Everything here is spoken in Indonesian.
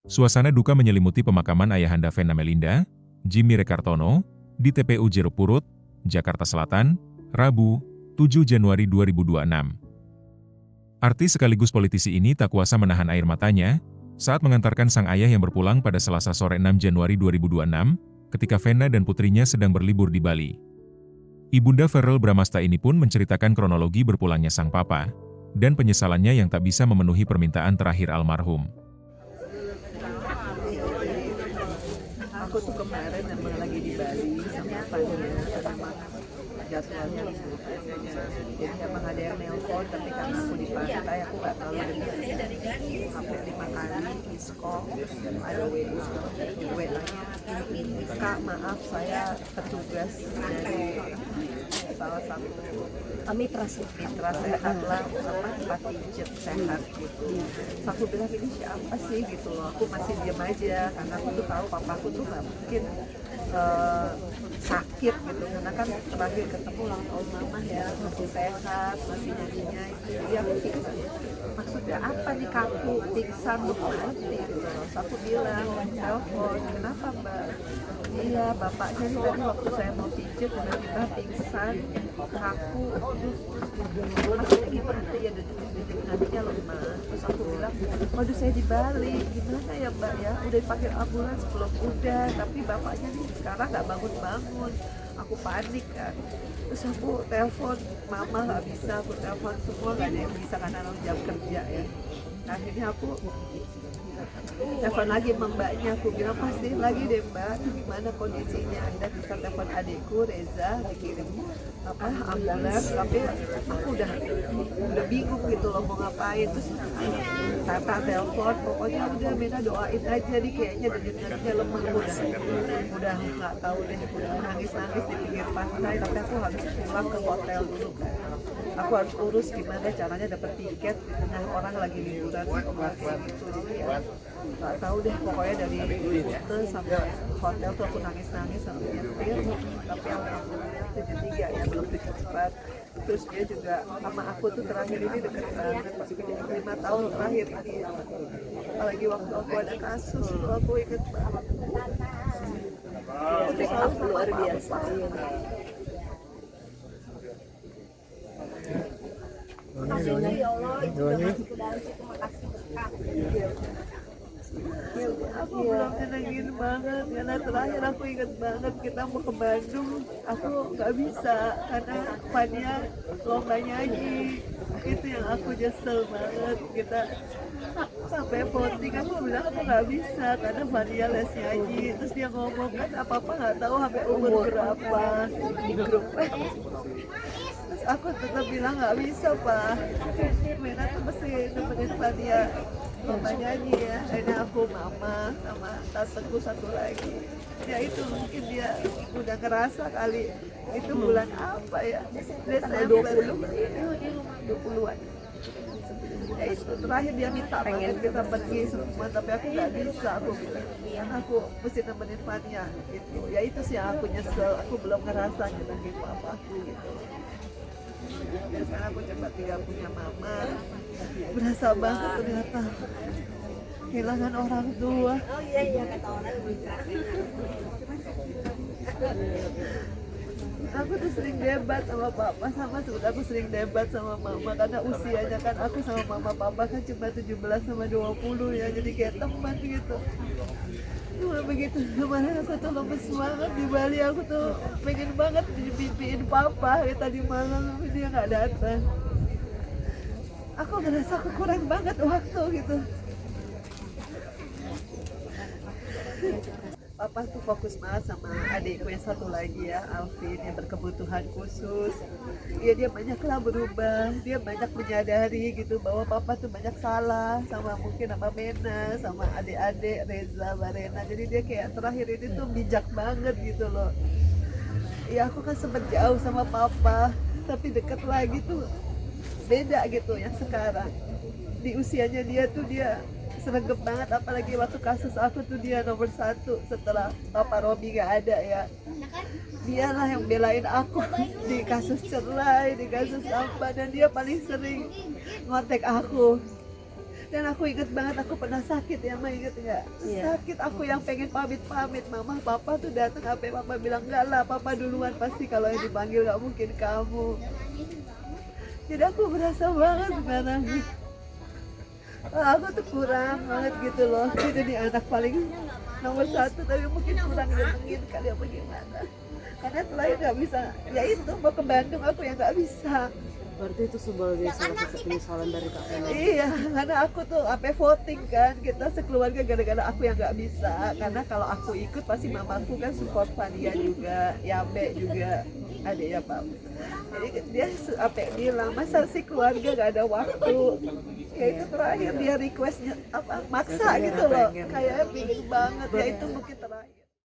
Suasana duka menyelimuti pemakaman ayahanda Vena Melinda, Jimmy Rekartono, di TPU Jeruk Purut, Jakarta Selatan, Rabu, 7 Januari 2026. Artis sekaligus politisi ini tak kuasa menahan air matanya saat mengantarkan sang ayah yang berpulang pada Selasa sore 6 Januari 2026, ketika Vena dan putrinya sedang berlibur di Bali. Ibunda Verrell Bramasta ini pun menceritakan kronologi berpulangnya sang papa, dan penyesalannya yang tak bisa memenuhi permintaan terakhir almarhum. Aku tuh kemarin memang lagi di Bali sama Fania, karena memang jadwalnya jadi emang ada yang nelpon, tapi karena aku di pantai aku nggak tahu dengar sampai 5 kali miskol ada WA-nya, Kak maaf saya petugas dari salah satu mitra sehat lah, tempat pijet sehat gitu. Terus aku bilang ini siapa sih gitu loh, aku masih diam aja karena aku tuh tahu papaku tuh nggak mungkin sakit gitu, karena kan terakhir ketemu ulang tahun mama ya, masih sehat, masih nyanyinya itu dia pingsan. Maksudnya apa nih kaku pingsan mati gitu loh. Terus aku bilang telepon, kenapa mbak? Iya bapaknya nih tadi waktu saya mau pijet tiba-tiba pingsan kaku, terus maksudnya gimana ya, detik nadinya lemah. Terus aku bilang waduh saya di Bali, gimana ya mbak ya, udah dipanggil ambulans belum? Udah, tapi bapaknya nih sekarang nggak bangun-bangun. Aku panik kan, terus aku telepon mama nggak bisa, aku telepon semua nggak ada yang bisa karena jam kerja ya. Akhirnya aku telepon lagi sama mbaknya, aku bilang pasti lagi deh mbak, gimana kondisinya. Akhirnya bisa telepon adikku Reza, dikirim ambulans, tapi aku udah bingung gitu loh mau ngapain. Terus Tata telepon, pokoknya udah Mena doain aja nih, kayaknya denyut-denyutnya lemah, udah nggak tahu deh, udah nangis-nangis di pinggir pantai. Tapi aku harus pulang ke hotel dulu kan, aku harus urus gimana caranya dapet tiket di tengah orang lagi liburan gitu. Jadi ya nggak tahu deh, pokoknya dari rute sampai hotel tuh aku nangis-nangis sampai nyetir. Tapi alhamdulillah 73 ya, belum 74. Terus dia juga sama aku tuh terakhir ini deket banget, 5 tahun terakhir ini, apalagi waktu aku ada kasus tuh aku inget banget. Backup luar biasa. Makasih ya Allah, itu udah masuk ke dalam situ, makasih berkah. Aku belum tenangin banget karena terakhir aku inget banget kita mau ke Bandung, aku nggak bisa karena Fania lomba nyanyi. Itu yang aku nyesel banget. Kita sampai voting aku bilang aku nggak bisa karena Fania les nyanyi. Terus dia ngomong kan apa nggak tahu sampai umur berapa di grup. Terus aku tetap bilang nggak bisa pak, Mena tuh mesti nemenin Fania lomba nyanyi ya. Akhirnya aku mama sama tanteku satu lagi ya, itu mungkin dia udah ngerasa kali itu bulan apa ya, Desember 20-an ya, itu terakhir dia minta pengen kita pergi semua, tapi aku nggak bisa, aku bilang karena aku mesti nemenin Fania gitu ya. Itu sih yang aku nyesel, aku belum ngerasa nyenengin papaku gitu. Dan sekarang aku coba tinggal punya mama, berasa banget ternyata kehilangan orang tua. Oh iya kata orang. Aku tuh sering debat sama papa, sama sebenarnya aku sering debat sama mama karena usianya kan aku sama mama papa kan cuma 17 sama 20 ya, jadi kayak teman gitu. Cuma begitu kemarin aku tuh lemes banget di Bali, aku tuh pengen banget dimimpiin papa ya, tadi malam tapi dia nggak datang. Aku ngerasa aku kurang banget waktu gitu. Papa tuh fokus banget sama adikku yang satu lagi ya, Alvin, yang berkebutuhan khusus. Ya dia banyaklah berubah, dia banyak menyadari gitu bahwa papa tuh banyak salah sama mungkin sama Mena, sama adik-adik Reza, Barena. Jadi dia kayak terakhir ini tuh bijak banget gitu loh. Ya aku kan sempet jauh sama papa, tapi deket lagi tuh beda gitu yang sekarang. Di usianya dia tuh dia seragam banget, apalagi waktu kasus aku tuh dia nomor 1 setelah Papa Robi gak ada ya. Dialah yang belain aku di kasus cerai, di kasus apa, dan dia paling sering ngontek aku. Dan aku inget banget aku pernah sakit ya, Ma, inget nggak? Sakit, aku yang pengen pamit, mama, papa tuh datang, apa papa bilang enggak lah, papa duluan, pasti kalau yang dipanggil nggak mungkin kamu. Jadi aku berasa banget sekarang nih, aku tuh kurang banget gitu loh. Jadi anak paling nomor 1, tapi mungkin kurang nyenengin kali apa gimana. Karena selain nggak bisa, ya itu mau ke Bandung aku yang nggak bisa. Berarti itu sebagai salah satu penyesalan dari Kak Fena. Iya, karena aku tuh apa voting kan, kita sekeluarga gara-gara aku yang nggak bisa. Karena kalau aku ikut pasti mamaku kan support Fania juga, Yabe juga, ada ya Pak. Jadi dia apa bilang, masa sih keluarga nggak ada waktu. Ya itu terakhir dia requestnya apa maksa gitu loh, kayak bingung banget ya, itu mungkin terakhir.